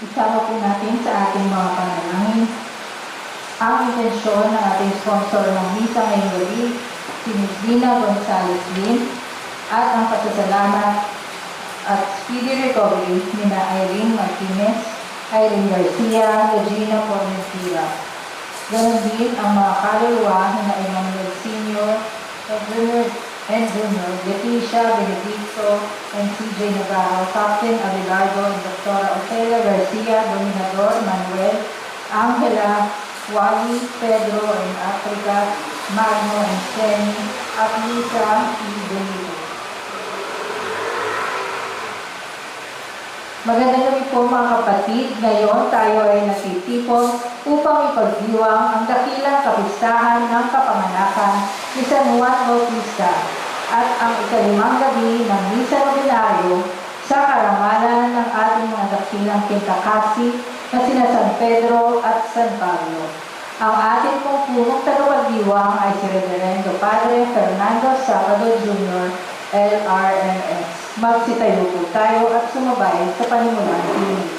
Isama po natin sa ating mga panalangin ang intensyon ng ating sponsor ng misa ngayong gabi, si Ms. Dina Gonzalez Lin, at ang pasasalamat at speedy recovery ni na Irene Martinez, Irene Garcia, Regina Formentira. Ganon din ang mga kaluluwa na Emmanuel Sr., and Junior, Leticia Benedicto, and CJ Navarro, Captain Abelardo, and Dr. Ofelia Garcia, Dominador Manuel, Angela, Wally, Pedro, and Africa, Magno, and Kenny, at Lisa E. Benito. Magandang gabi po mga kapatid. Ngayon tayo ay natitipon upang ipagdiwang ang dakilang kapistahan ng kapanganakan ni San Juan Bautista at ang ikalimang gabi ng Misa Novenario sa karangalan ng ating mga dakilang kintakasi na sina San Pedro at San Pablo. Ang ating pong punong tagapagdiwang ay si Reverendo Padre Fernando Sabado Jr., LRMS. Magsitayo po tayo at sumabay sa panimulang hiling.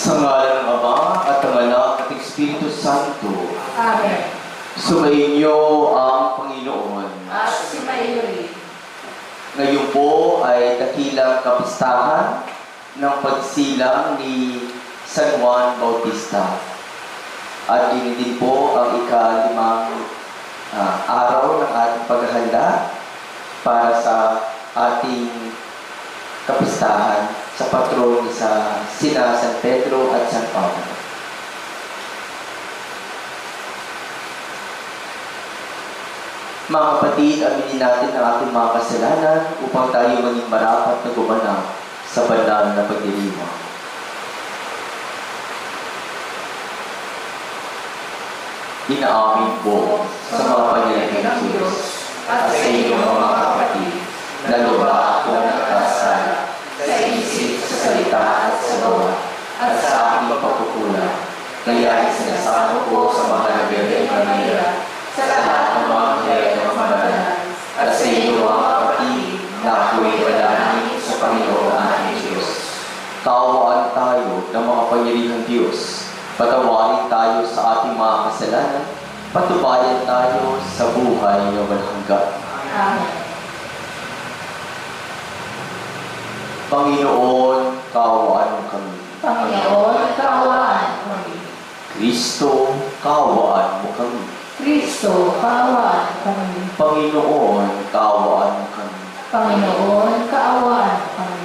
Sa ngalan ng Ama at ng Anak at Espiritu Santo. Amen. Sumainyo ang Panginoon. At sumayo rin. Ngayon po ay dakilang kapistahan ng pagsilang ni San Juan Bautista. At yun din po ang ika-5 araw ng ating paghahanda para sa ating kapistahan sa patron sa sina San Pedro at San Pablo. Mga kapatid, aminin natin ang ating mga kasalanan upang tayo maging marapat na gumanap sa banal na pagdiriwang. Inaamin ko sa mga pangyayari ng Diyos at sa inyong mga kapatid na lubha ako ng kasala sa isip, sa salita at sa gawa, at sa aking pagkukulang. Kaya sinasama ko sa mga nagagawin kanila, sa lahat ng mga kaya ng pamadalan, at sa iyo mga kapatid na ako'y manalangin sa Panginoon ating Diyos. Kaawaan tayo ng mga pangyarihang Diyos. Patawarin tayo sa ating mga kasalanan. Patubayan tayo sa buhay na walang hanggan. Amen. Panginoon, kaawaan mo kami. Panginoon, kaawaan mo kami. Kristo, kaawaan mo kami. Kristo, kaawaan kami. Panginoon, kaawaan mo kami. Panginoon, kaawaan kami.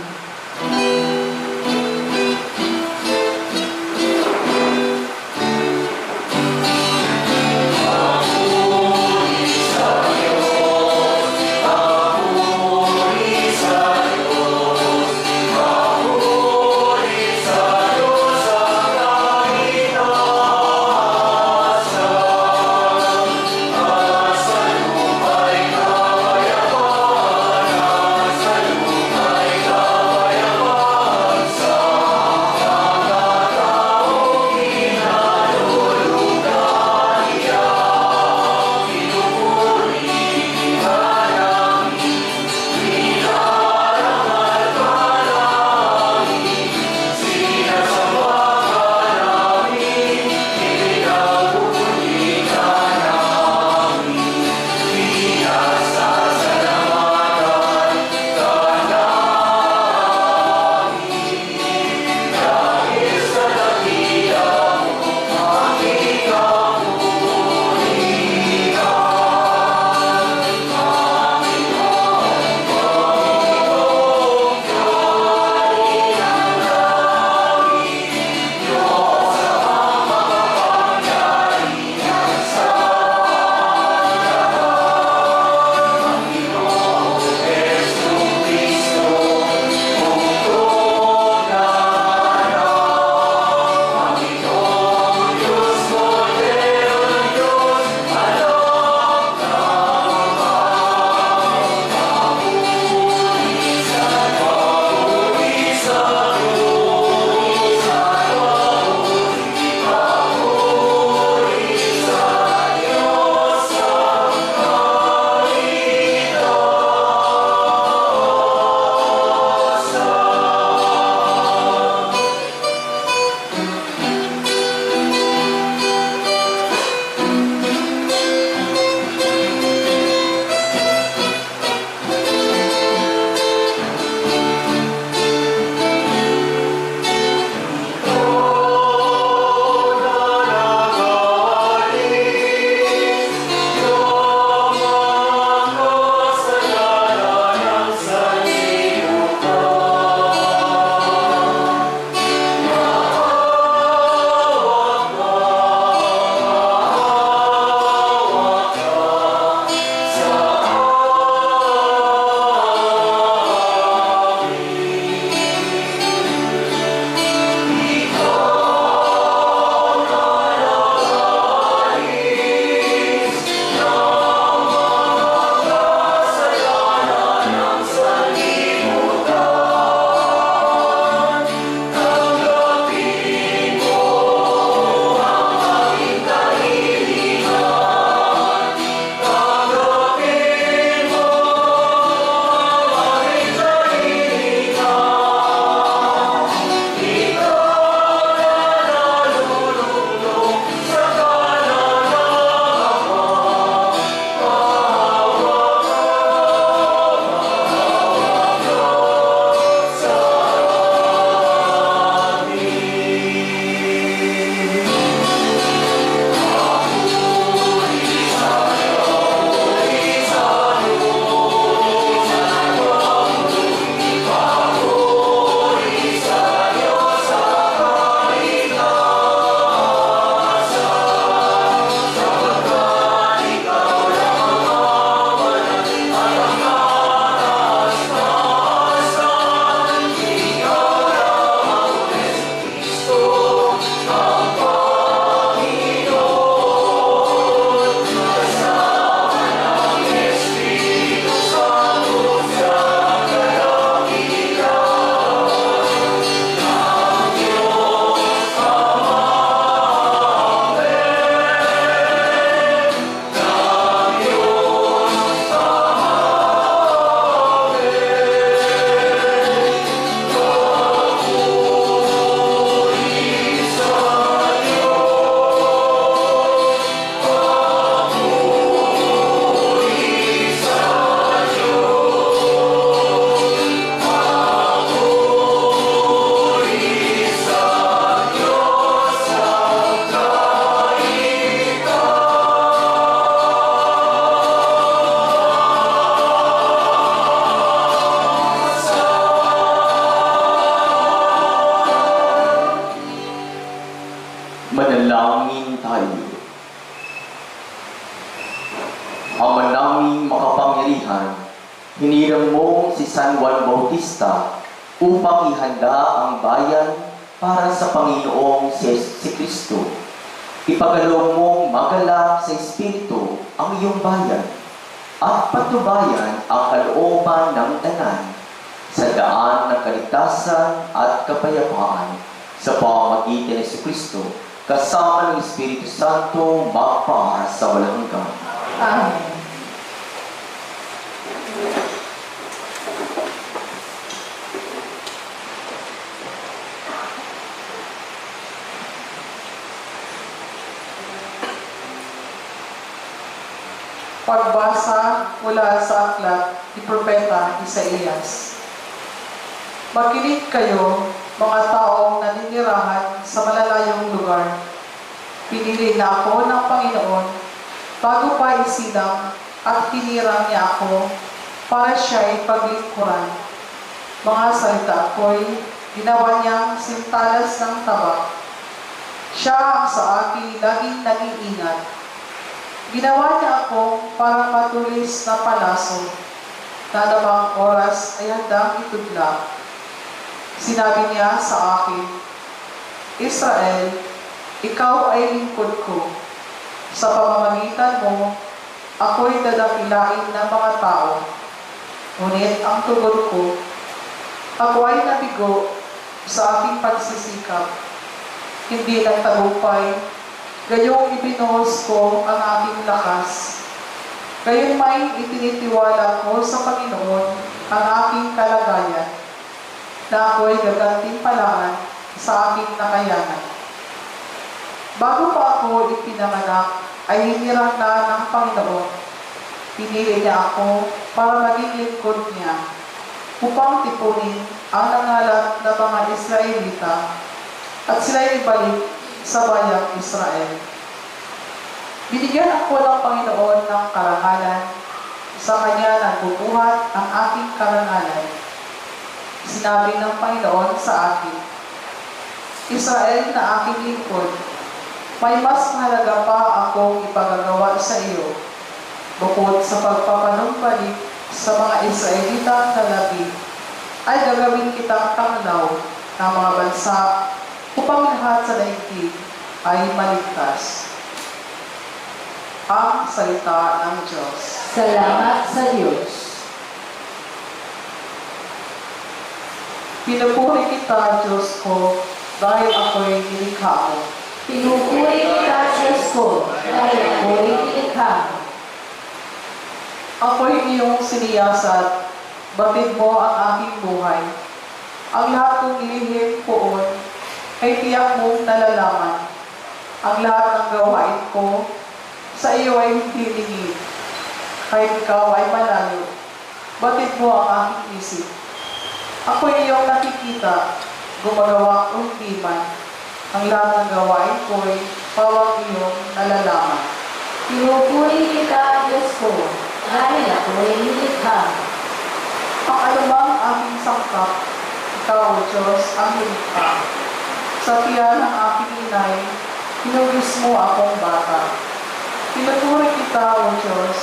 mong si San Juan Bautista upang ihanda ang bayan para sa Panginoong si Kristo. Ipagaloob mong magalak sa Espiritu ang iyong bayan at patubayan ang kalooban ng tanan sa daan ng kaligtasan at kapayapaan sa pamamagitan ni Kristo kasama ng Espiritu Santo magpa sa walang hanggan. Amen. Pagbasa mula sa aklat ni Propeta Isaías. Makinig kayo, mga taong naninirahan sa malalayong lugar. Pinili na ako ng Panginoon bago pa isilang at hinirang niya ako para siya'y paglingkuran. Mga salita ko'y ginawa niyang sintalas ng tabak. Siya ang sa akin laging nag-iingat. Ginawa niya ako para matulis na palaso, na namang oras ay handang itudla. Sinabi niya sa akin, Israel, ikaw ay lingkod ko. Sa pamamagitan mo, ako'y dadakilain ng mga tao. Ngunit ang tugon ko, ako ay nabigo sa aking pagsisikap. Hindi nagtagumpay, gayong ibinuhos ko ang aking lakas. Gayon may itinitiwala ko sa Panginoon ang aking kalagayan, na ako'y gagantimpalaan sa aking nakayanan. Bago pa ako ipinanganak, ay hinirang na ng Panginoon. Pinili niya ako para maging lingkod niya, upang tipunin ang nangalat na mga Israelita at sila'y ibalik sa bayang Israel. Binigyan ako ng Panginoon ng karangalan, sa Kanya nagbubuhat ang aking karangalan. Sinabi ng Panginoon sa akin, Israel na aking lingkod, may mas mahalaga pa akong ipagagawa sa iyo, bukod sa pagpapanumbalik sa mga Israelita na labi, ay gagawin kitang tanglaw ng mga bansa upang lahat sa daigdig ay maligtas. Ang salita ng Diyos. Salamat sa Diyos. Pinupuri kita, Diyos ko, dahil ako'y nilikha mo. Pinupuri kita, Diyos ko, dahil ako'y nilikha mo. Ako'y iyong siniyasat, batid mo ang aking buhay. Ang lahat kong ilihim poon ay tiyak mong nalalaman. Ang lahat ng gawain ko sa iyo ay hindi lingid. Kahit ikaw ay malayo, batid mo ang aking isip. Ako ay iyong nakikita, gumagawa o hindi man. Ang lahat ng gawain ko ay pawang iyong nalalaman. Pinupuri kita, Diyos ko, dahil ako'y nilikha mo. Ang anumang aking sangkap, ikaw, Diyos, ang nilikha. Sa tiyan ng aking inay, hinugis mo akong bata. Pinupuri kita, O Diyos,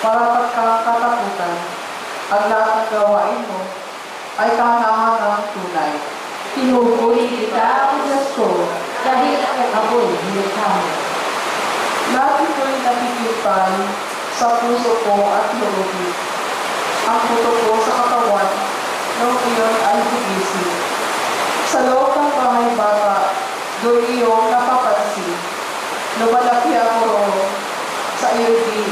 para pagkakatakutan. Ang lahat ng gawain mo ay kahangahangang tunay. Pinupuri kita, O Diyos ko, dahil ako'y nilikha mo. Lahat ito'y nakikipal sa puso ko at loob. Ang puto ko sa katawan, nung iyon ay hugising. Sa loob ng bahay bata, doon iyong napapansin. Lumalaki ako roon sa iyo di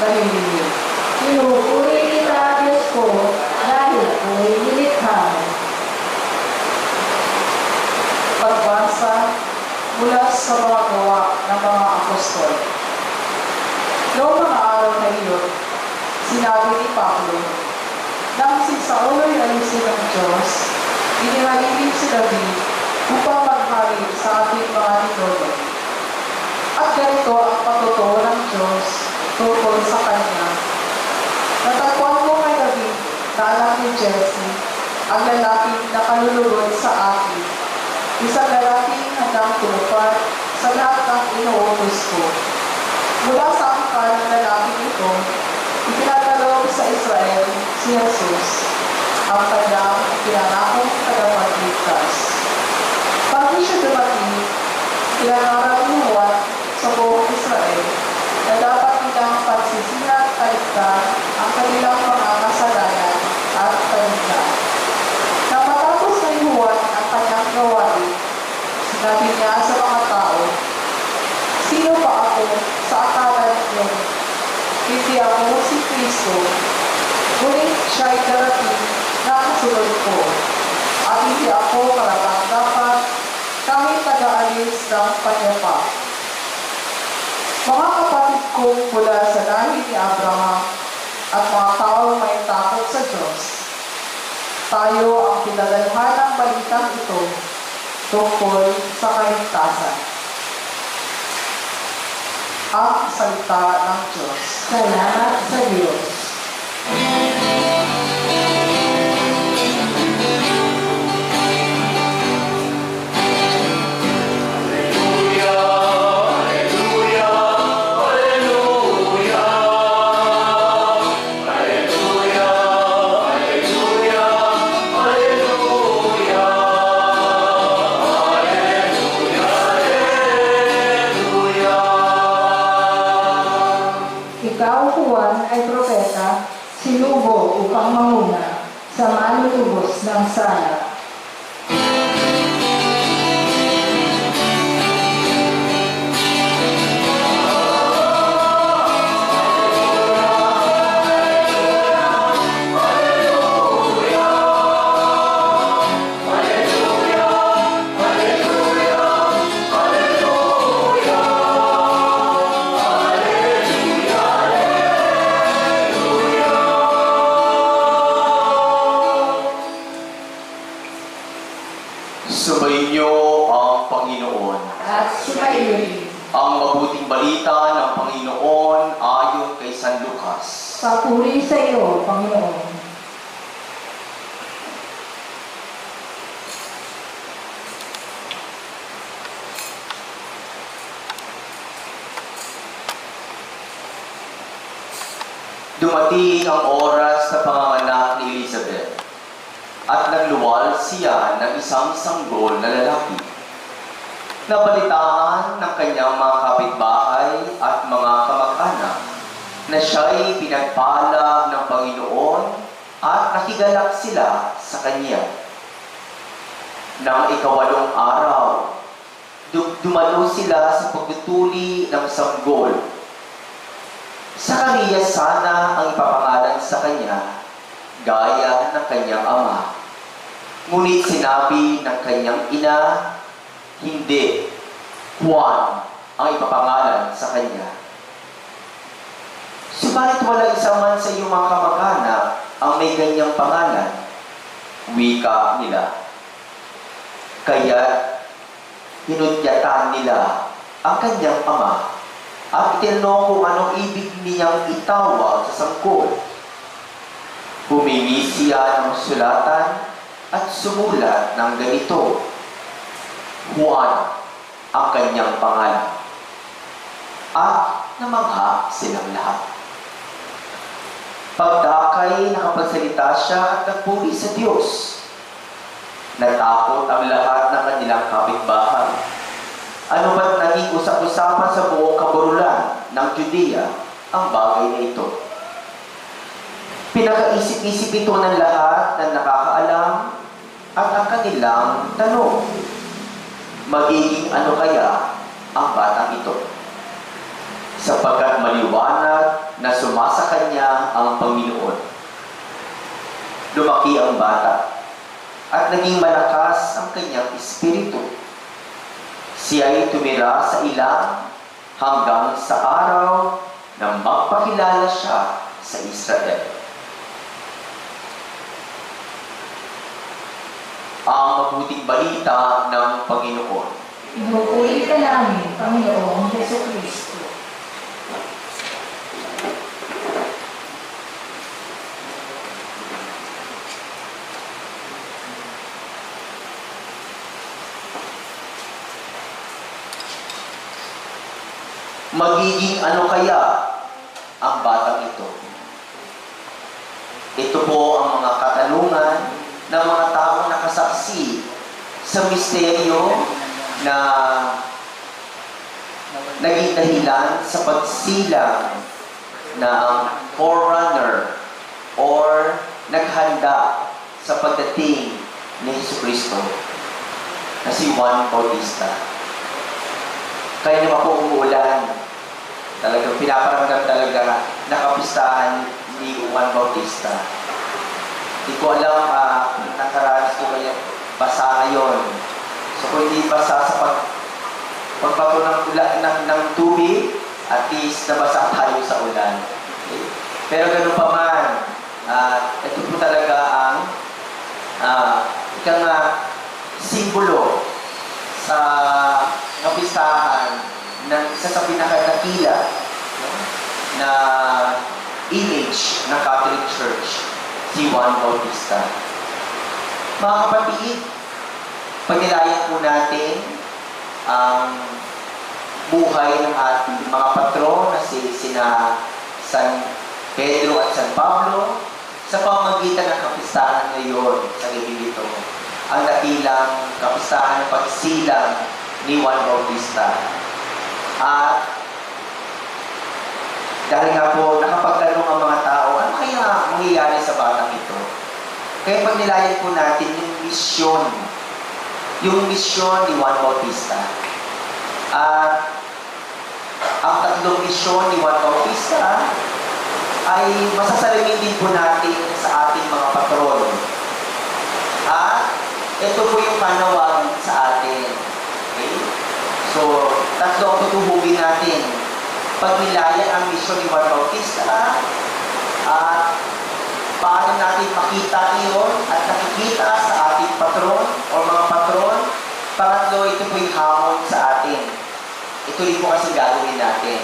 nalilingin. Pinupuri kita, Diyos ko, dahil ako'y nilikha mo. Pagbasa mula sa mga gawa ng mga apostol. Noong mga araw na iyon, sinabi ni Pablo, nang si Saulo'y alisin ng Diyos, inihalilin si David upang maghari sa ating mga ninono. At ganito ang patutuo ng Diyos tungkol sa kanya. Natagpuan ko kay David na anak ni Jesse, ang lalaking nakalulugod sa akin, isang lalaking handang tumupad sa lahat ng inuutos ko. Mula sa angkan ng lalaking ito, ipinagkaloob sa Israel si Jesus, ang kanyang pinangakong tagapagligtas. Bago siya dumating, pinangaral ni Juan sa buong Israel na dapat nilang pagsisihan at kaligtaan ang kanilang mga kasalanan at kaligtaan. Nang matapos ni Juan ang kanyang gawain, sinabi niya sa mga tao, "Sino ba ako sa akala ninyo? Hindi ako si Kristo, ngunit siya'y darating na kasunod ko, at hindi ako karapat-dapat kahit taga-alis ng panyapa." Mga kapatid kong mula sa lahi ni Abraham at mga taong may takot sa Diyos, tayo ang pinadalhan ng balitang ito tungkol sa kaligtasan. Ang salita ng Diyos. Salamat sa Diyos. Ikaw, Juan, ay propeta, sinugo upang manguna sa manlulubos ng sala. Sumainyo ang Panginoon. At sumayon, Ang mabuting balita ng Panginoon ayon kay San Lucas. papuri sa iyo, Panginoon. Dumating ang oras na panganganak ni Elizabeth at nagluwal siya ng isang sanggol na lalaki. Nabalitaan ng kanyang mga kapitbahay at mga kamag-anak na siya'y pinagpala ng Panginoon at nakigalak sila sa kanya. Nang ikawalong araw, dumalo sila sa pagtutuli ng sanggol. Sakariya sana ang ipapangalan sa kanya, gaya ng kanyang ama. Ngunit sinabi ng kanyang ina, hindi, Juan ang ipapangalan sa kanya. Subalit wala isa man sa iyong mga kamag-anak ang may ganyang pangalan, wika nila. Kaya hinudyatan nila ang kanyang ama at itinanong kung anong ibig niyang itawag sa sangkol. Humingi siya ng sulatan at sumulat ng ganito, Juan ang kanyang pangalan. At namangha silang lahat. Pagdakay, nakapagsalita siya at nagpuri sa Diyos. Natakot ang lahat ng kanilang kapitbahay. Ano ba't naging usap-usapan sa buong kaburulan ng Judea ang bagay na ito? Pinakaisip-isip ito ng lahat na nakakaalam at ang kanilang tanong, magiging ano kaya ang batang ito? Sapagkat maliwanag na sumasa kanya ang Panginoon. Lumaki ang bata at naging malakas ang kanyang espiritu. Siya'y tumira sa ilang hanggang sa araw na magpakilala siya sa Israel. Ang mabuting balita ng Panginoon. Pinupuri ka namin, Panginoong Jesucristo. Magiging ano kaya ang batang ito? Ito po ang mga katanungan ng mga taong nakasaksi sa misteryo na naging dahilan sa pagsilang ng forerunner or naghanda sa pagdating ni Jesucristo na si Juan Bautista. Kaya naman po umuulan. Talagang pinaparamdam talaga na kapistahan ni Juan Bautista. Hindi ko alam kung nakaranas ko kaya basa ngayon. So kung hindi basa sa pagbato ng tubig, at least nabasa tayo sa ulan. Okay? Pero ganun pa man, ito po talaga ang ikang simbolo sa kapistahan ng isa sa pinakadakila na image ng Catholic Church, si Juan Bautista. Mga kapatid, pagnilayan po natin ang buhay ng ating mga patron na sina San Pedro at San Pablo sa pamamagitan ng kapistahan ngayon sa gabi ito. Ang dakilang kapistahan ng pagsilang ni Juan Bautista. At dahil nga po nakapagtanong ang mga tao, ano kaya mangyayari sa batang ito? Kaya pagnilayan po natin yung misyon ni Juan Bautista. At ang tatlong misyon ni Juan Bautista ay masasalamin din po natin sa ating mga patron. At ito po yung panawagan sa atin. Okay? So, tatlo ang tutuhugin natin. Pagnilayan ang misyon ni Juan Bautista at paano natin makita iyon at nakikita sa ating patron o mga patron. Pangatlo, ito po yung hamon sa atin. Ito rin po kasi gagawin natin.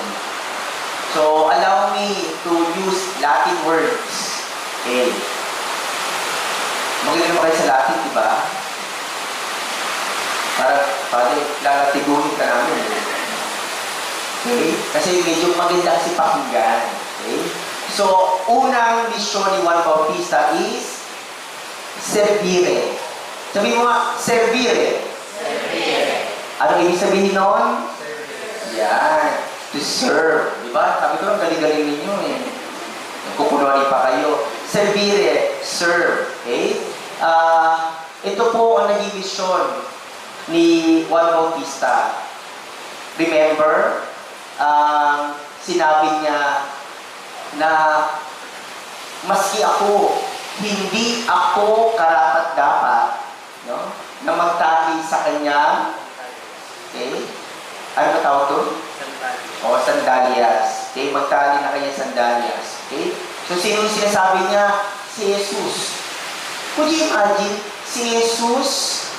So, allow me to use Latin words. Okay. Magaling naman kayo sa Latin, di ba? Para lalatiguhin ka namin. Okay? Kasi medyo maganda kasi pakinggan. Okay? So, unang misyon ni Juan Bautista is servire. Sabi mo nga, servire. Servire. Ano ibig sabihin noon? Yan. To serve. Diba? Sabi ko, ang galing-galing ninyo eh. Nagkukunuhan pa kayo. Servire. Serve. Okay? Ito po ang naging misyon ni Juan Bautista. Remember, sinabi niya na maski ako, hindi ako karapat-dapat, no? Na magtali sa kanya. Okay? Ano ba tawag doon? Sandalias. Okay? Magtali na kanya sandalias. Okay? So, sino yung sinasabi niya? Si Jesus. Could you imagine? Si Jesus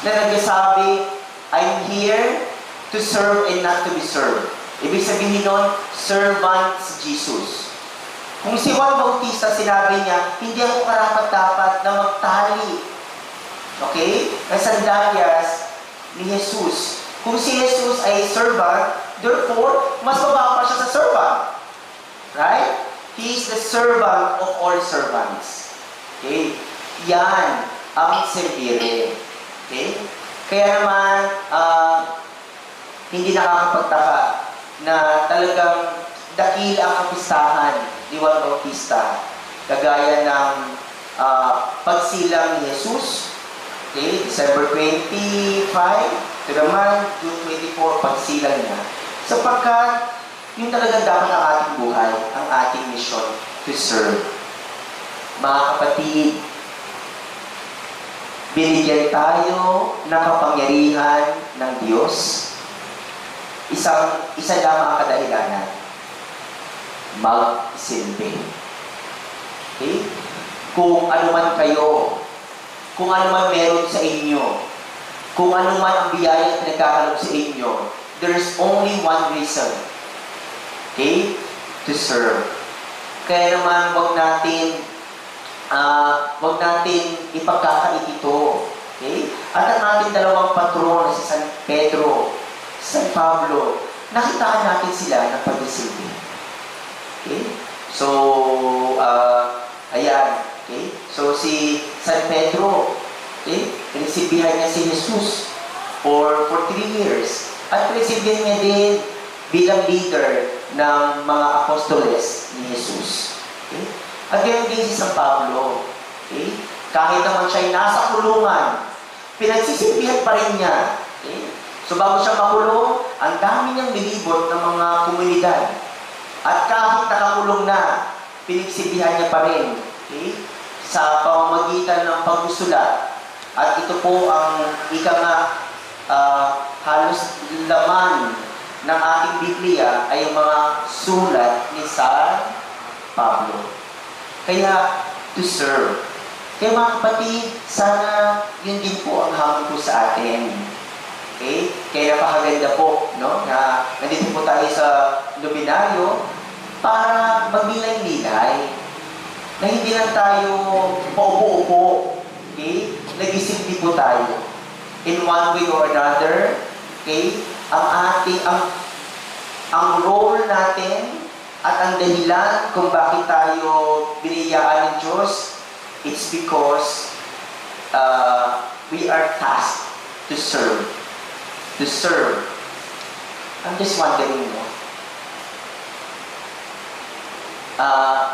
na nagsasabi, I'm here to serve and not to be served. Ibig sabihin nun, servant si Jesus. Kung si Juan Bautista, sinabi niya, hindi ako karapat-dapat na magtali. Okay? Ang sandalias ni Jesus. Kung si Jesus ay servant, therefore, mas mababa pa siya sa servant. Right? He is the servant of all servants. Okay? Yan ang servire. Okay? Kaya naman, hindi nakakapagtaka na talagang dakila ang kapistahan ni Juan Bautista. Kagaya ng pagsilang ni Jesus, okay, December 25, to naman, June 24, pagsilang niya. Sapagkat, yun talagang dapat ang ating buhay, ang ating mission to serve. Mga kapatid, binigyan tayo ng kapangyarihan ng Diyos. Isa lamang ang kadahilanan. Magsilbi. Okay? Kung ano man kayo, kung ano man meron sa inyo, kung ano man ang biyaya na nagkakalog sa inyo, there's only one reason. Okay? To serve. Kaya naman, wag natin ipagkakait ito. Okay? At ang ating dalawang patron, si San Pedro, San Pablo, nakitaan natin sila ng pagsisilbi. Okay? So, ayan. Okay? So si San Pedro, okay? Pinagsilbihan niya si Jesus for 3 years. At pinagsilbihan niya din bilang leader ng mga apostoles ni Jesus. Okay? At ganyan din si San Pablo. Okay? Kahit naman siya'y nasa kulungan, pinagsisilbihan pa rin niya. Okay? So bago siya makulong, ang dami niyang bilibot ng mga komunidad. At kahit nakakulong na, pinagsilbihan niya pa rin. Okay? Sa pamamagitan ng pagsusulat. At ito po ang halos laman ng ating Biblia ay ang mga sulat ni San Pablo. Kaya, to serve. Kaya mga kapatid, sana yun din po ang hamon po sa atin. Okay? Kaya napakaganda po, no? Na nandito po tayo sa luminaryo para magnilay-nilay. Na hindi lang tayo paupo-upo. Okay? Nag-isimpi po tayo. In one way or another, okay? Ang role natin at ang dahilan kung bakit tayo biniyaan ng Diyos, it's because we are tasked to serve. To serve. I'm just wondering, no?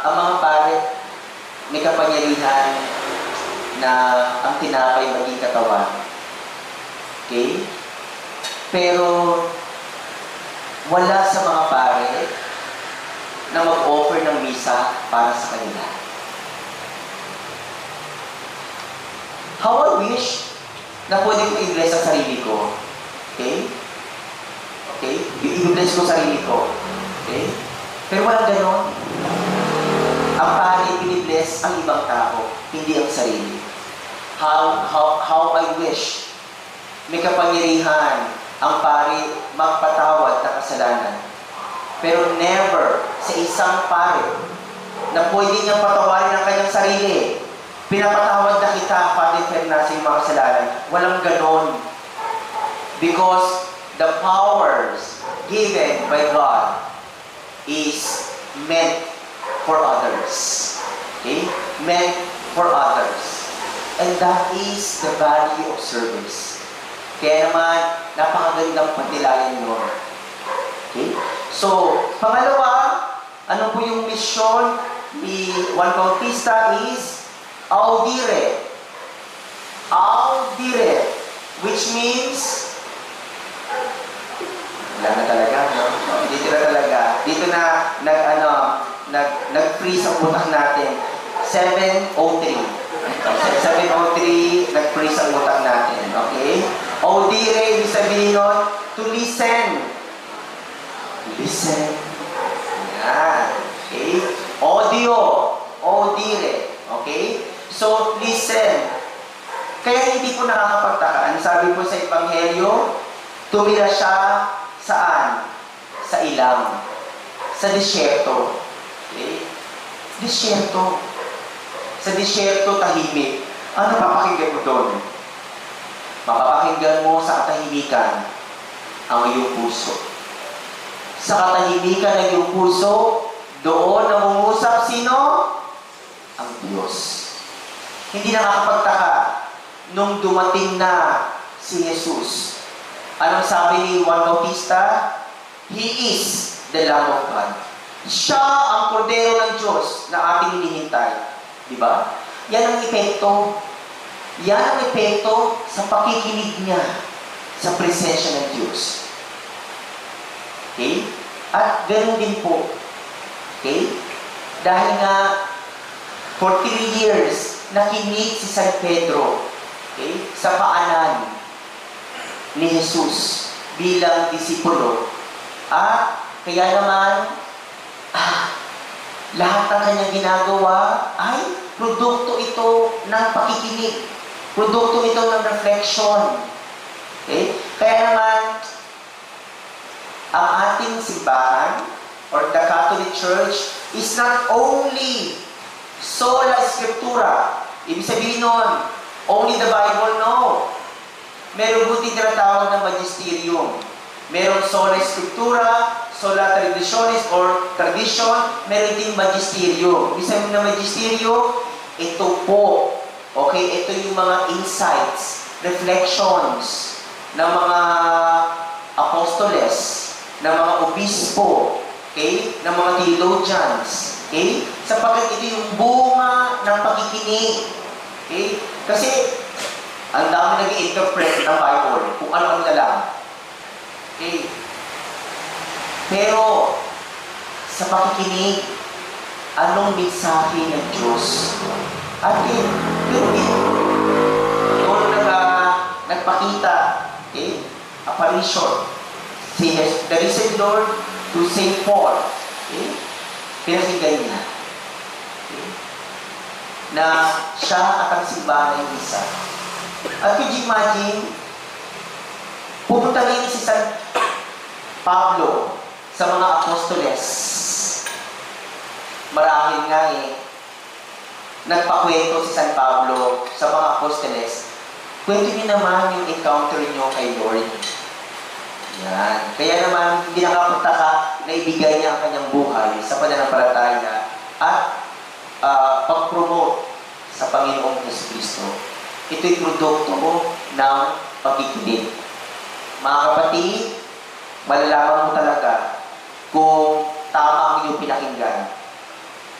Ang mga pare, may kapangyarihan na ang tinapay maging katawan. Okay? Pero, wala sa mga pare na mag-offer ng misa para sa kanila. How I wish na pwede ko i-bless ang sarili ko. Okay? Okay? I-bless ko sarili ko. Okay? Pero walang ganon. Ang pare binibless ang ibang tao, hindi ang sarili. How I wish may kapangyarihan ang pare magpatawad ng kasalanan. Pero never sa isang pare na pwede niyang patawarin ang kanyang sarili. Pinapatawad na kita, Father Fernando, sa mga kasalanan. Walang ganon. Because the powers given by God is meant for others. Okay? Meant for others. And that is the value of service. Kaya naman, napakagandang patilayan nyo. Okay? So, pangalawa, ano po yung mission ni Juan Bautista is audire. Audire. Which means, wala na talaga, no? Dito na talaga. Dito na, nag-freeze ang utak natin. 7:03. 7:03, nag-freeze ang utak natin. Okay? Audire, ibig sabihin nun, to listen. Listen. Yan. Okay? Audio. Audire. Okay? So, listen. Kaya hindi po nakakapagtaka. Ang sabi po sa Ebanghelyo, tumira siya saan? Sa ilang. Sa disyerto. Okay? Disyerto. Sa disyerto, tahimik. Ano papakinggan mo doon? Mapapakinggan mo sa katahimikan ang iyong puso. Sa katahimikan ng iyong puso, doon nangungusap sino? Ang Diyos. Hindi nakakapagtaka nung dumating na si Jesus. Anong sabi ni Juan Bautista? He is the Lamb of God. Siya ang kordero ng Diyos na ating hinihintay. Diba? Yan ang epekto. Yan ang epekto sa pakikinig niya sa presensya ng Diyos. Okay? At ganoon din po. Okay? Dahil nga, for 3 years, nakinig si San Pedro, okay, sa paanan ni Jesus bilang disipulo. At kaya naman, lahat ng kanyang ginagawa ay produkto ito ng pakikinig. Produkto ito ng reflection. Okay? Kaya naman, ang ating simbahan or the Catholic Church is not only sola scriptura. Ibig sabihin nun, only the Bible, no. Meron buti tinatawag ng magisterium. Meron sola scriptura, sola traditionis or tradition, meron din magisterium. Ibig sabihin ng magisterium, ito po, okay, ito yung mga insights, reflections ng mga apostoles, ng mga obispo, okay, ng mga theologians, okay, sapagkat ito yung bunga ng pakikinig, okay, kasi ang dami nag-i-interpret ng Bible, kung ano-ano na lang, okay, pero sa pakikinig, anong mensahe ng Diyos? At pero doon nagpakita, okay, apparition, the risen Lord to St. Paul, okay, pinakinggan niya, okay, na siya at ang simbahan ng isa. At could you imagine, pupunta rin si San Pablo sa mga apostoles. Marahil nga nagpakwento si San Pablo sa mga apostoles. Kwento niyo naman yung encounter niyo kay Lord. Yan. Kaya naman, hindi nakapagtaka na ibigay niya ang kanyang buhay sa pananampalataya at pag-promote sa Panginoong Kristo. Ito'y produkto ng pagkikinig. Mga kapatid, malalaman mo talaga kung tama ang iyong pinakinggan.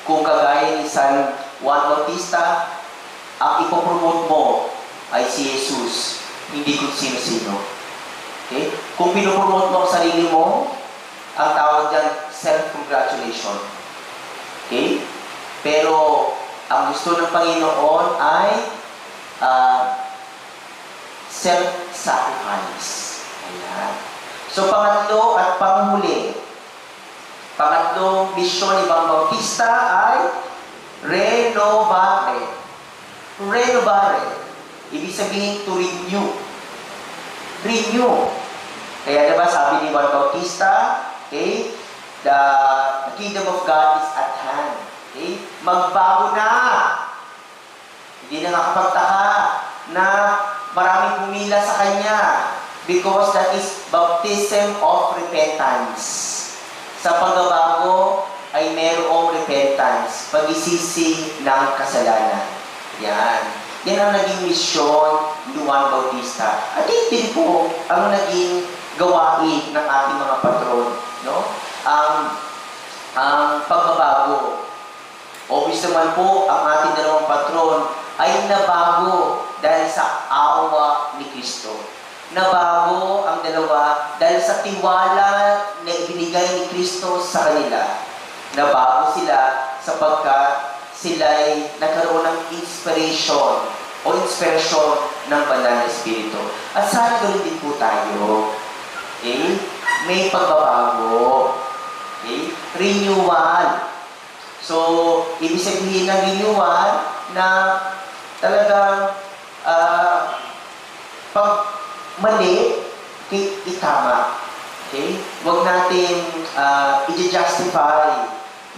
Kung kagaya ni San Juan Bautista, ang ipopromote mo ay si Jesus, hindi kung sino-sino. Okay? Kung pinopromote mo ang sarili mo, ang tawag dyan, self-congratulation. Okay? Pero, ang gusto ng Panginoon ay self-sacrifice. Ayan. So, pangatlo at panghuli, pangatlong misyon ni Bang Bautista ay renovare. Renovare. Ibig sabihin to renew. Renew. Kaya diba sabi ni Juan Bautista, okay, the kingdom of God is at hand. Okay? Magbago na. Hindi na nakapagtaka na maraming pumila sa Kanya because that is baptism of repentance. Sa pagbabago ay mayroong repentance, pag-isisi ng kasalanan. Yan. Yan ang naging misyon ni Juan Bautista. At din po ang naging gawain ng ating mga patron. No? Ang pagbabago. Obvious naman po, ang ating dalawang patron ay nabago dahil sa awa ni Kristo. Nabago ang dalawa dahil sa tiwala na ibinigay ni Kristo sa kanila. Nabago sila sapagkat sila'y nagkaroon ng inspiration ng Banal na Espiritu. At sana ganoon din po tayo. Okay? May pagbabago. Okay? Renewal. So, ibig sabihin ng renewal na talagang pag mali, okay, itama. Okay? Huwag natin i-justify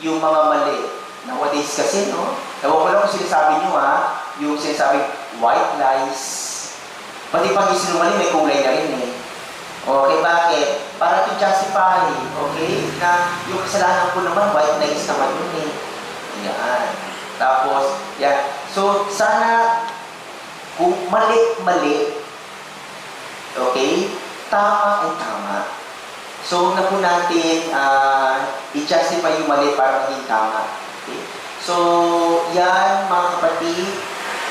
yung mga mali. Nowadays kasi, no? Ewan ko lang kung sinasabi nyo, yung sinasabi white lies. Pati pag isinumali, may kulay na rin eh. Okay, bakit? Para to justify, okay? Na yung kasalanan ko naman, white lies naman yun eh. Yan. Tapos, yan. So, sana, kung mali-mali, okay? Tama ay tama. So, huwag na po natin i-justify yung mali para maging tama. Okay? So, yan mga kapatid,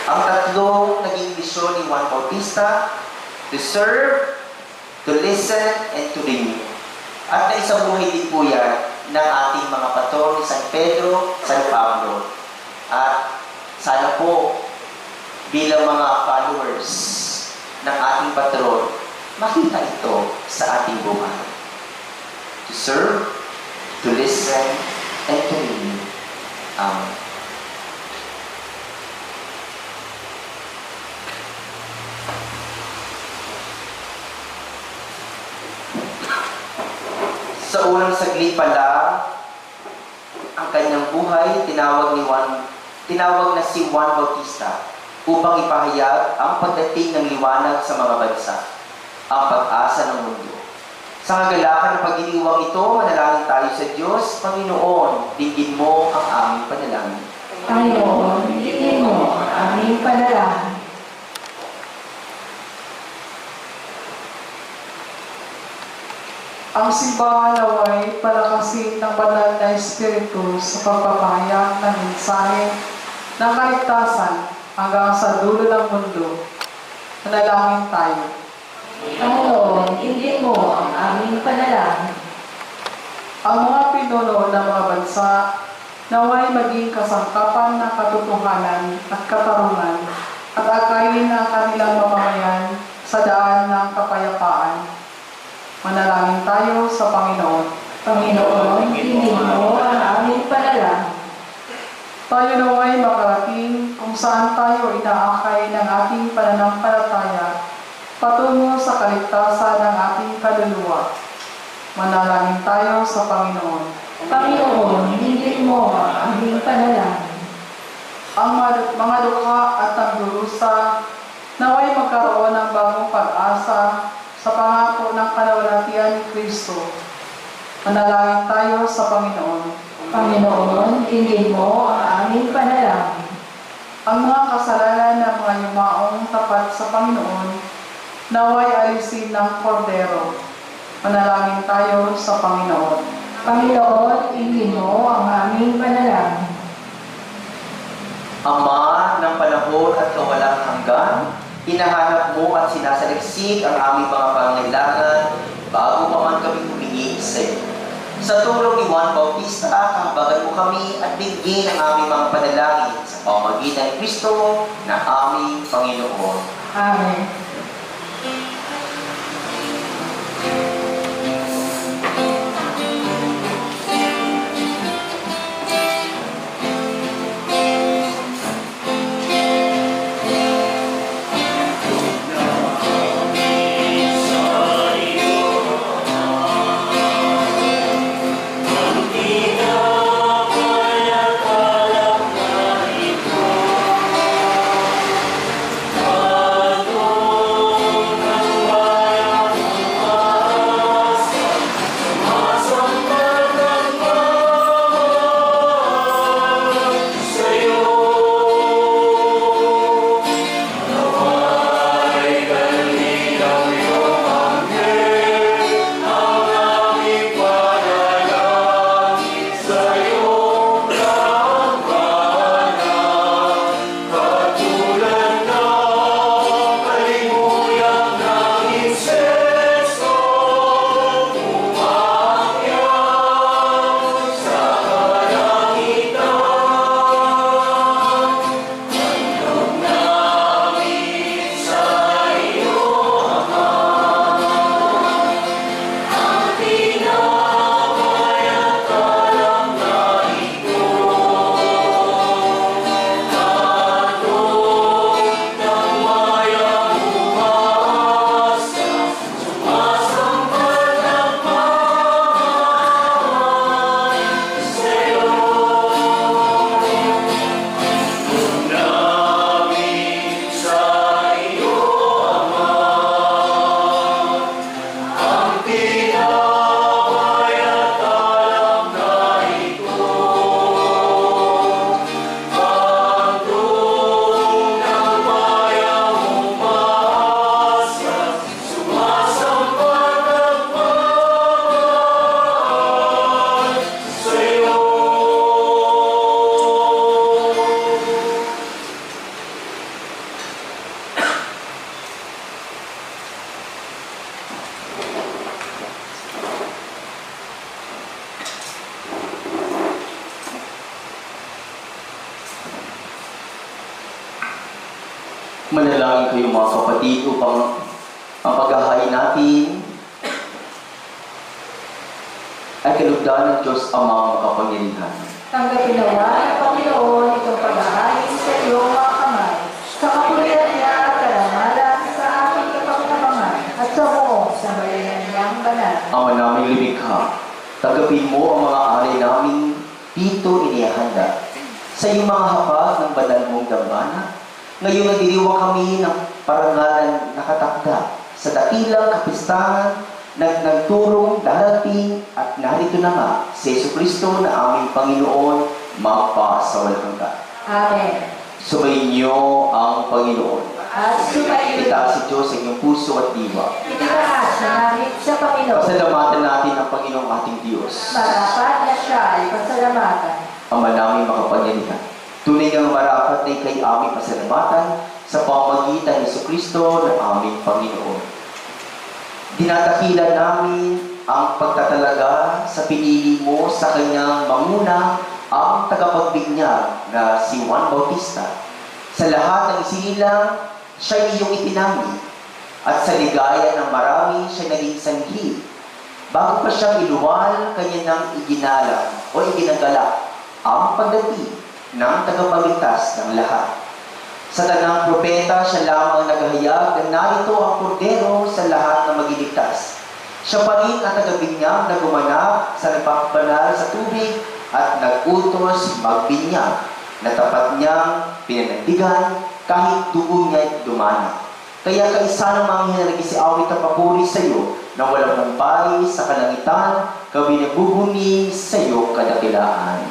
ang tatlong naging misyon ni Juan Bautista: to serve, to listen, and to renew. At naisabuhay din po yan ng ating mga patron ni San Pedro, San Pablo. At sana po, bilang mga followers ng ating patron, makita ito sa ating buhay. To serve, to listen, and to renew. Amen. Sa unang saglit pa lang, ang kanyang buhay tinawag na si Juan Bautista upang ipahayag ang pagdating ng liwanag sa mga bansa, ang pag-asa ng mundo. Sa kagalakan ng pag-iniwang ito, manalangin tayo sa Diyos. Panginoon, dinggin mo ang aming panalangin. Panginoon, hingin mo ang aming panalangin. Ang simbahan naway palakasin ng banal na Espiritu sa pagpapahayag ng mensahe ng kaligtasan hanggang sa dulo ng mundo. Manalangin tayo. Panginoon, hingin mo ang aming panalangin. Ang mga pinuno ng mga bansa naway maging kasangkapan ng katotohanan at katarungan at akayin ang kanilang mamamayan sa daan ng kapayapaan. Manalangin tayo sa Panginoon. Panginoon, hingin mo ang aming panalangin. Tayo naway makarating kung saan tayo inaakay ng ating pananampalataya patungo sa kaligtasan ng ating kaluluwa. Manalangin tayo sa Panginoon. Panginoon, hingin mo ang aming panalangin. Ang mga dukha at tagdurusa naway magkaroon ng bagong pag-asa sa pangako ng kalawalhatian ni Kristo. Manalangin tayo sa Panginoon. Panginoon, hingin mo ang aming panalangin. Ang mga kasalanan ng mga yumaong tapat sa Panginoon naway alisin ng Kordero. Manalangin tayo sa Panginoon. Panginoon, hingin mo ang aming panalangin. Ama ng panahon at kawalang hanggan, hinahanap mo at sinasaliksik ang aming mga pangailangan bago pa man kami humingi sa iyo. Sa tulong ni Juan Bautista, kahabagan mo kami at bigyan ang aming mga panalangin sa pamamagitan ni Kristo na aming Panginoon. Amen. Manalangin kayo mga kapatid upang ang paghahain natin ay kalugdan ng Diyos Amang makapangyarihan. Tanggapin nawa, Panginoon, itong pag-aayin sa iyong mga kamay, sa kapulitan niya at karangalan sa aking kapagtabangan at sa buong sambayanan niyang banal. Ama naming lumikha, tanggapin mo ang mga alay naming dito inihanda sa iyong mga hapag ng banal mong dambana. Ngayon nagdiriwang kami ng parangalan nakatakda sa dakilang kapistahan nagturong darating at narito na nga si Jesucristo na aming Panginoon magpa sa walang hanggan. Amen. Sumayin niyo ang Panginoon. At sumayin Itaas si Diyos sa inyong puso at diwa. itaas namin sa Panginoon. Pasalamatan natin ang Panginoong ating Diyos. Marapat na siya ay pasalamatan. Ama namin makapangyarihan. Tunay ngang marapat na ikay aming pasalamatan sa pamamagitan ni Jesucristo na aming Panginoon. Dinadakila namin ang pagtatalaga sa pinili mo sa kanyang manguna ang tagapagbinyag na si Juan Bautista. Sa lahat ng isinilang, siya iyong itinanggi. At sa ligaya ng marami, siya naging sanhi. Bago pa siyang iluwal, kanya nang iginalang o iginagalak ang pagdating ng tagapagligtas ng lahat. Sa tanang propeta, siya lamang naghahayag na narito ang kordero sa lahat ng magliligtas. Siya pa rin ang tagabinyag na gumanap sa nagpapabanal sa tubig at nag-utos magbinyag na tapat niyang pinanandigan kahit dugo niya dumana. Kaya kaisa namang hinalagi si awit ang papuri sa iyo na walang humpay sa kalangitan, kami nagbubuni sa iyo kadakilaan.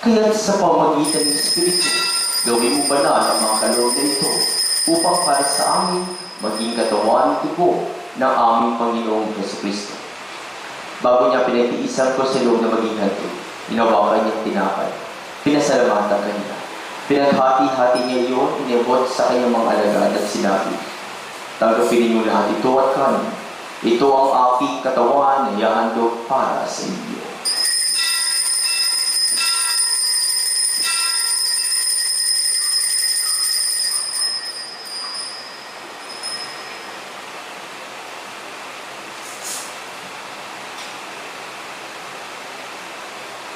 Kaya sa pamamagitan ng Espiritu, gawin mo banal ang mga kaloob na ito upang para sa amin maging katawan at tubo ng aming Panginoong Jesucristo. Bago niya pinatiisan ko sa loob na maging hanto, inawakan niyang tinapay. Pinasalamatan kanya. Pinaghati-hati niya iyon, inibot sa kanyang mga alagad at sinabi, tanggapin ninyo lahat ito at kanin. Ito ang aking katawan na ihahandog para sa inyo.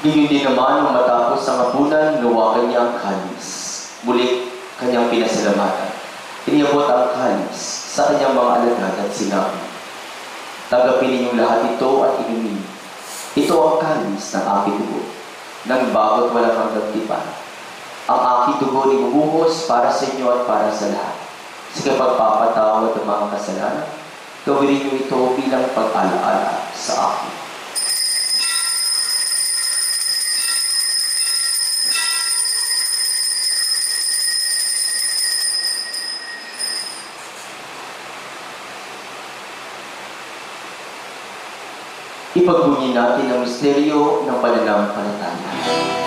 Gayon din naman nung matapos ang hapunan, nawakan niya ang kalis. Muli kanyang pinasalamatan. Iniabot ang kalis sa kanyang mga alagad at sinabi, tanggapin ninyong lahat ito at inumin. Ito ang kalis ng aking dugo, ng bago't walang hanggang tipan. Ang aking dugo ni bubuhos para sa inyo at para sa lahat. Sa kapagpapatawad ng mga kasalanan, gawin niyo ito bilang pag-alaala sa akin. Ipagbunyi natin ang misteryo ng pananampalataya.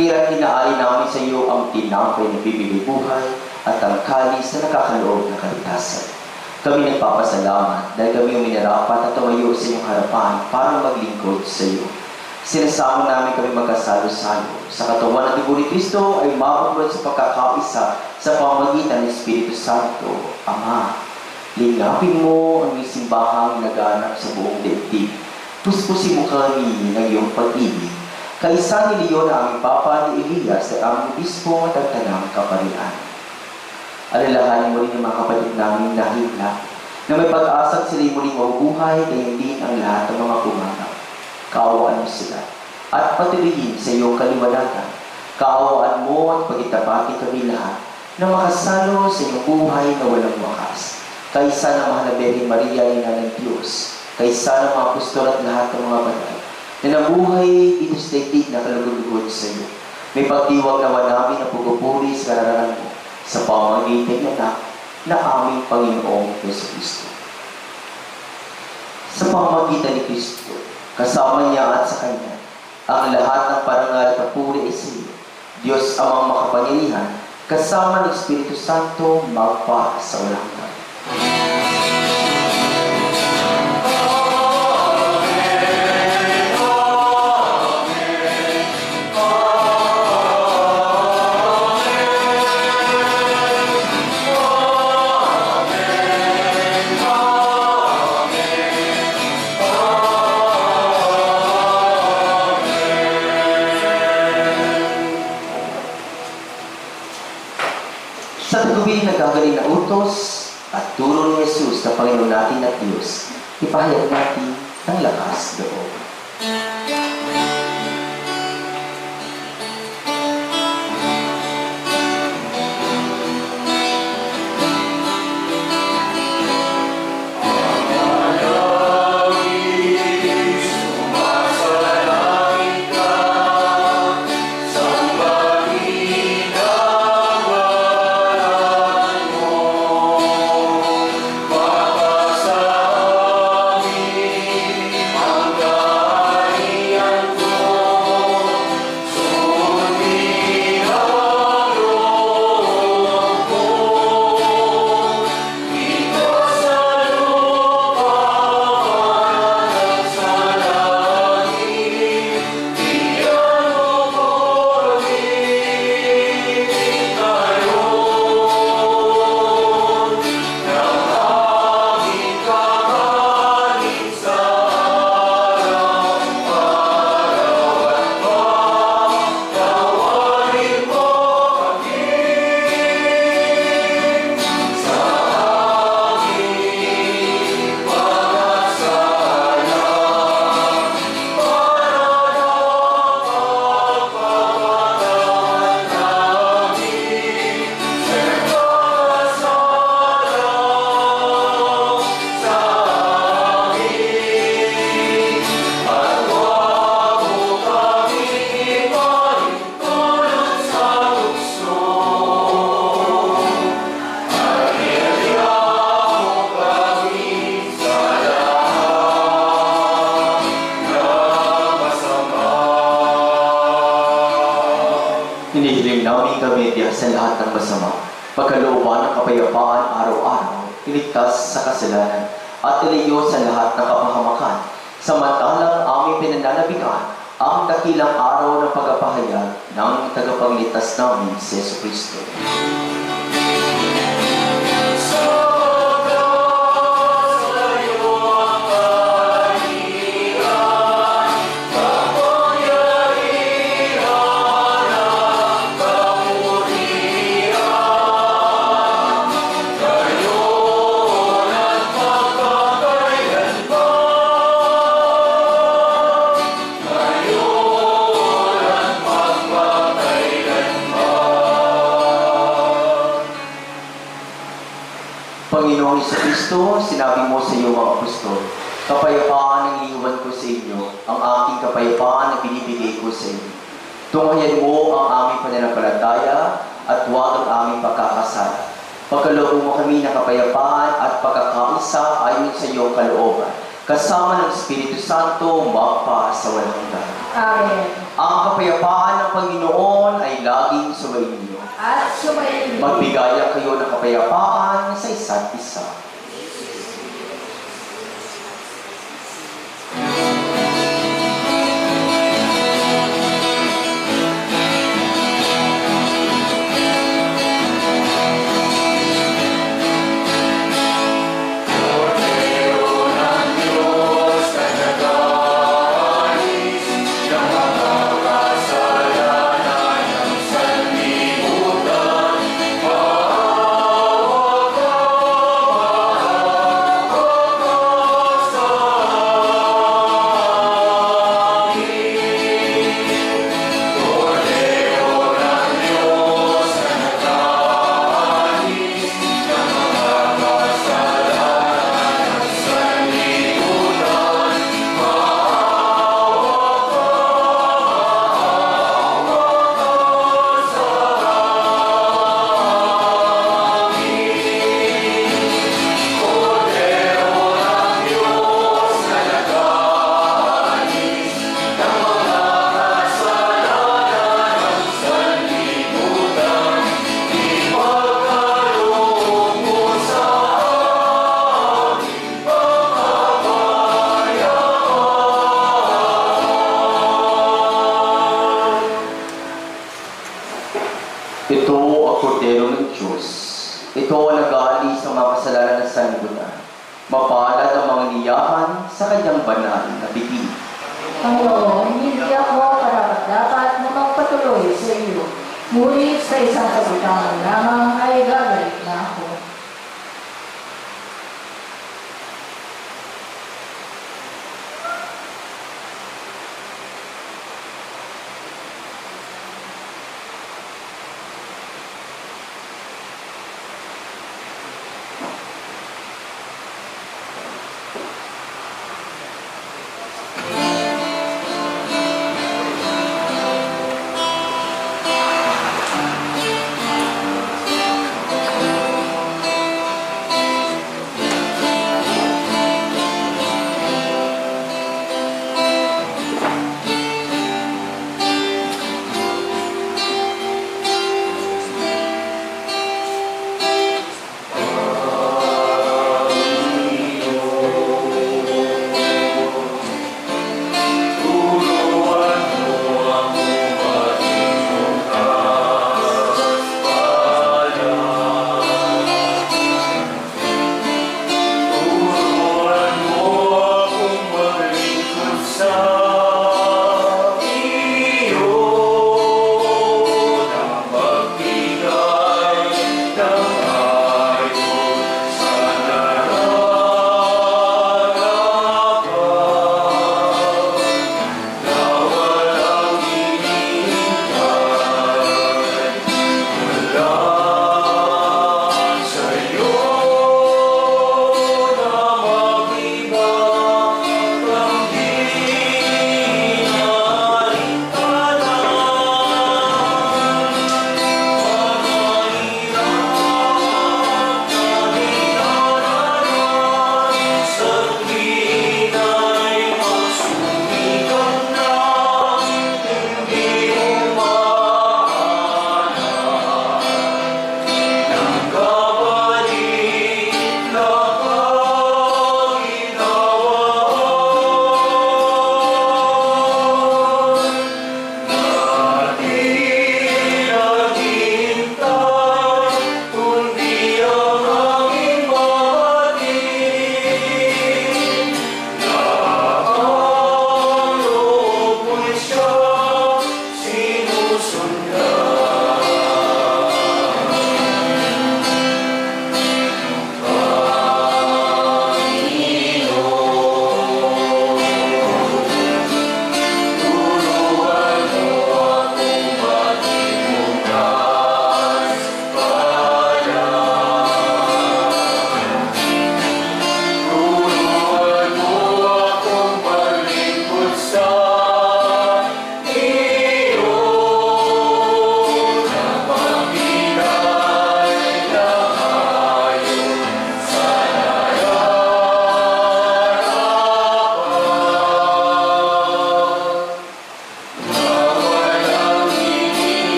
Kaya inaali namin sa iyo ang tinapay na bibigay buhay at ang kalis na nakakaloob ng kaligtasan. Kami nagpapasalamat dahil kami yung minarapat at tumayo sa iyong harapan para maglingkod sa iyo. Sinasamo namin kami magkasalo-salo sa katawan ng Dugo ni Kristo ay mabuklod sa pagkakaisa sa pamamagitan ng Espiritu Santo. Ama, lingapin mo ang iyong simbahang naganap sa buong daigdig. Puspusin mo kami ng iyong pag-ibig. Kaisa ni Leon na aming Papa ni Elias at aming Obispo at ang Tanang Kaparian. Alalahanin mo rin yung mga kapatid namin na himla na may pag-asa at sila'y muling mabubuhay gayon din ang lahat ng mga pumanap. Kaawaan mo sila at patuloyin sa iyong kaliwanagan. Kaawaan mo at pagitapatin kami lahat na makasalo sa iyong buhay na walang wakas. Kaisa ng mahal na Birhen Maria, Ina ng Diyos, kaisa ng mga apostol at lahat ng mga banal na nabuhay dito sa daigdig na kalugod-lugod sa iyo. May pagdiwag naman namin na pagpupuri sa kararangan mo sa pamamagitan ng anak na aming Panginoong Jesucristo. Sa pamamagitan ni Kristo, kasama niya at sa Kanya, ang lahat ng parangal at papuri ay sa iyo, Diyos amang makapangyarihan, kasama ng Espiritu Santo, magpa sa walang hanggan. Sa tagubilin na gagaling na utos at turo ni Jesus na Panginoon natin at Diyos, ipahayag natin ang lakas loob. Hinihiling namin kami sa lahat ng masama, pagkalooban ng kapayapaan araw-araw, iligtas sa kasalanan, at ilayo sa lahat ng kapahamakan, samantalang aming pinananabikan ang dakilang araw ng pagpapahayag ng tagapagligtas namin si Jesucristo. Panginoong Jesucristo, sinabi mo sa iyo mga apostol, kapayapaan ang iniwan ko sa inyo, ang aking kapayapaan na binibigay ko sa inyo. Tunghayan mo ang aming pananampalataya at huwag ang aming pagkakasala. Pagkaloob mo kami ng kapayapaan at pagkakaisa ayon sa iyong kalooban, kasama ng Espiritu Santo, magpa sa walang hanggan. Amen. Ang kapayapaan ng Panginoon ay laging sumainyo. At sumayin Magbigayan kayo ng kapayapaan sa isa't isa. Ito ang kordero ng Diyos. Ito ang nag-aalis ng mga kasalanan ng sanlibutan. Mapalad ang mga niyahan sa kanyang banal na bibig. Panginoon, hindi ako karapat-dapat na magpatuloy sa iyo. Ngunit sa isang kagutangan lamang ay gagalit na ako.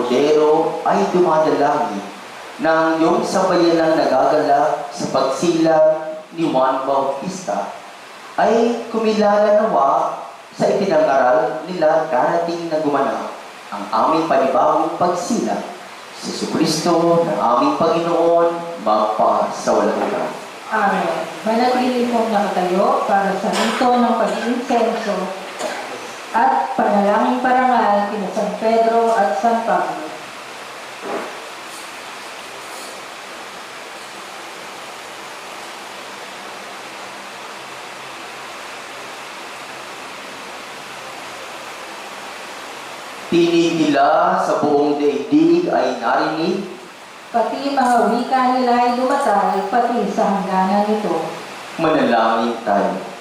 kordero ay dumadalangin ng iyong sabayanang nagagalak sa pagsilang ni Juan Bautista ay kumilala nawa sa ipinangaral nila darating na gumanap ang aming panibagong pagsilang. Si Jesucristo ng aming Panginoon magpa sa walang hanggan. Amen. Manatili pong nakatayo para sa rito ng pag-insenso at panalangin parangal kina San Pedro at San Pablo. Tinig nila sa buong daigdig ay narinig, Pati mga wika nila ay lumatay pati sa hangganan nito. manalangin tayo.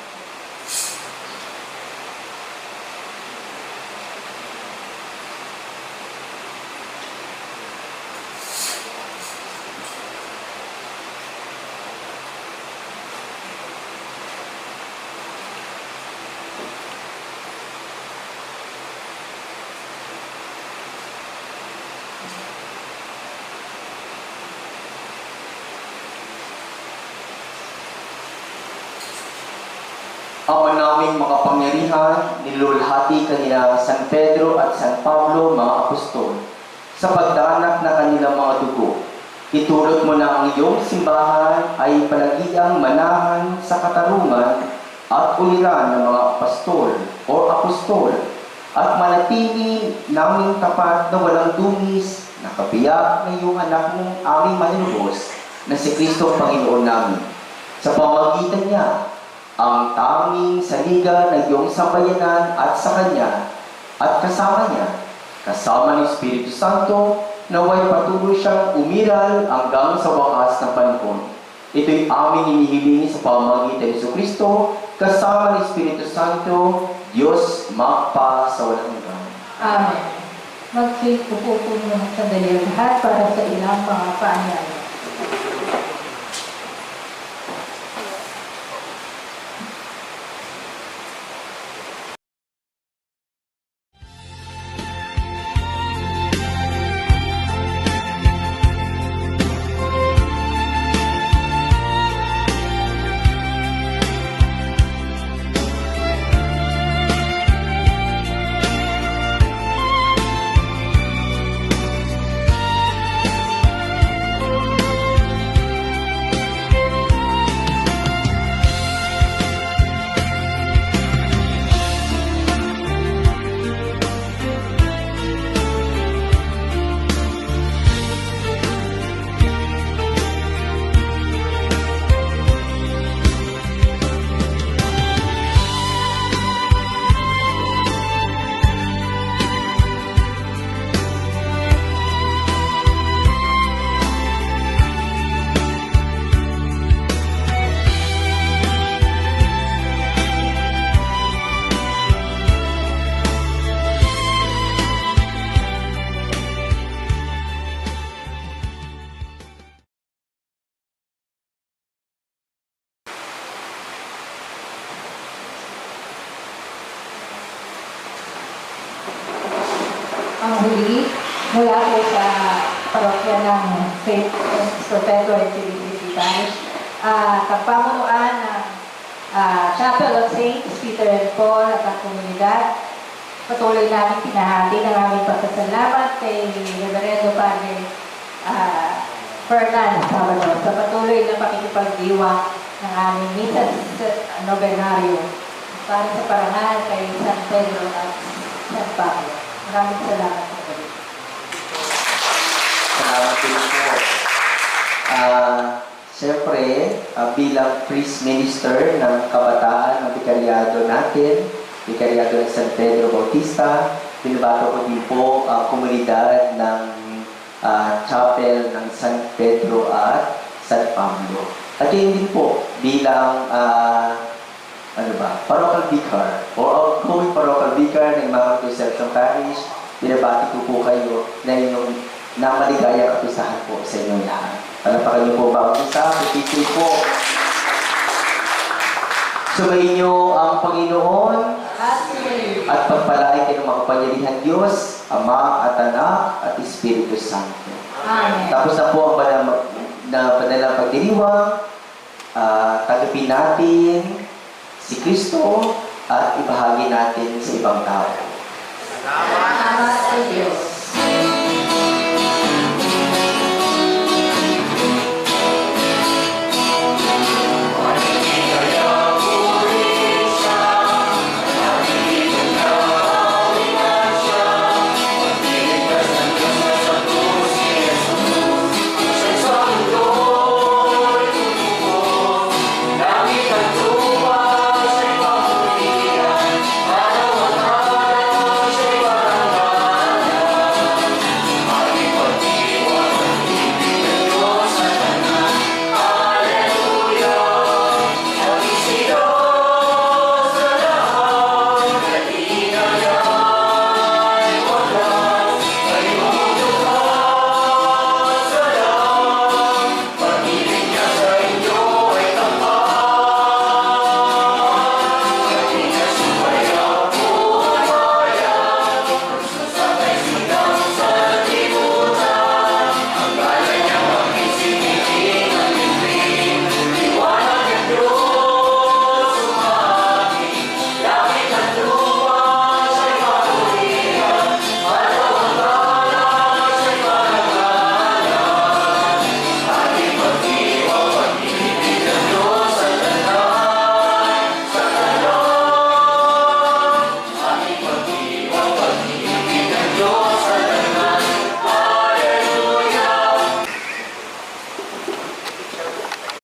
Ama naming makapangyarihan, nilulhati kanila San Pedro at San Pablo, mga apostol, sa pagdanak na kanilang mga dugo. Itulot mo na ang iyong simbahan ay palagiang manahan sa katarungan at uliran ng mga apostol o apostol at manatili naming tapat na walang dungis na kabiyak ng iyong anak mong aming manlubos na si Kristo Panginoon namin. Sa pamagitan niya, ang tanging saliga ng iyong sambayanan at sa Kanya at kasama niya, kasama ng Espiritu Santo, naway patuloy siyang umiral hanggang sa wakas ng panahon. Ito'y aming hinihiling sa pamamagitan ni Jesucristo, kasama ng Espiritu Santo, Diyos magpa sa walang hanggan. Amen. Mag-upo po muna sa dali lahat para sa ilang mga paanyaya. Ang huli, mula po sa parokya ng St. Pedro at Trinity Parish, kapamunuan ng Chapel of Saints Peter and Paul at ang komunidad. Patuloy namin pinahati ng aming pagkasalamat kay Reverendo Padre Fernan Sabado sa patuloy na pakikipagdiwa ng aming misa sa nobenaryo para sa parangal kay San Pedro at San Pablo. Maraming salamat po. Salamat din po. Siyempre, bilang priest minister ng kabataan ng Bikaryado natin, Bikaryado ng San Pedro Bautista, binabato ko din po ang komunidad ng Chapel ng San Pedro at San Pablo. At yun din po, bilang parochial vicar o outgoing parochial vicar ng mga Conception Parish, binabati ko po kayo na inyong namaligayang kapisahan po sa inyong lahat. Palapakan niyo po bawat isa, pipili po. Sumayin niyo ang Panginoon at sumayo. At pagpalain kayo ng makapangyarihan Diyos, Ama at Anak at Espiritu Santo. Amen. Tapos na po ang padalang pagdiriwang, tanggapin natin si Kristo at ibahagi natin sa ibang tao. Salamat sa Diyos.